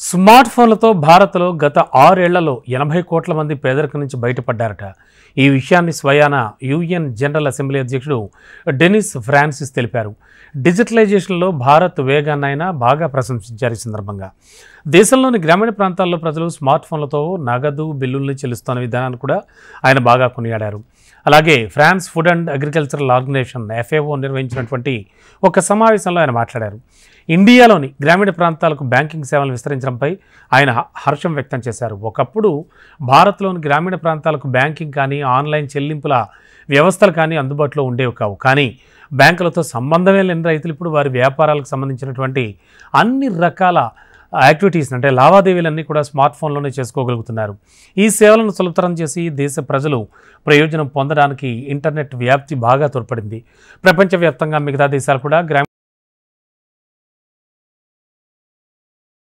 Smart ఫోన్లతో భారత్లో గత 6 ఏళ్లలో 80 కోట్ల మంది పేదరికం నుంచి బయటపడ్డారట. ఈ విషయాన్ని స్వయాన యూఎన్ జనరల్ అసెంబ్లీ అధ్యక్షుడు డెనిస్ ఫ్రాన్సిస్ తెలిపారు. డిజిటలైజేషన్లో భారత్ వేగాన్ని ఆయన బాగా ప్రశంసించారు. ఈ సందర్భంగా దేశంలోని గ్రామీణ ప్రాంతాల్లో ప్రజలు స్మార్ట్ ఫోన్లతో నగదు బిల్లుల్ని చెల్లిస్తున్న విధానాన్ని కూడా ఆయన బాగా కొనియాడారు. అలాగే France food and agricultural organization FAO నిర్వహించినటువంటి ఒక సమావేశంలో ఆయన మాట్లాడారు. ఇండియాలోని గ్రామీణ ప్రాంతాలకు బ్యాంకింగ్ సేవలు విస్తరించడంపై ఆయన హర్షం వ్యక్తం చేశారు. ఒకప్పుడు భారత్లోని గ్రామీణ ప్రాంతాలకు బ్యాంకింగ్ కానీ ఆన్లైన్ చెల్లింపుల వ్యవస్థలు కానీ అందుబాటులో ఉండేవి కావు. కానీ బ్యాంకులతో సంబంధమే లేని రైతులు ఇప్పుడు వారి వ్యాపారాలకు సంబంధించినటువంటి అన్ని రకాల యాక్టివిటీస్ అంటే లావాదేవీలన్నీ కూడా స్మార్ట్ ఫోన్లోనే చేసుకోగలుగుతున్నారు. ఈ సేవలను సులభతరం చేసి దేశ ప్రజలు ప్రయోజనం పొందడానికి ఇంటర్నెట్ వ్యాప్తి బాగా తోడ్పడింది. ప్రపంచవ్యాప్తంగా మిగతా దేశాలు కూడా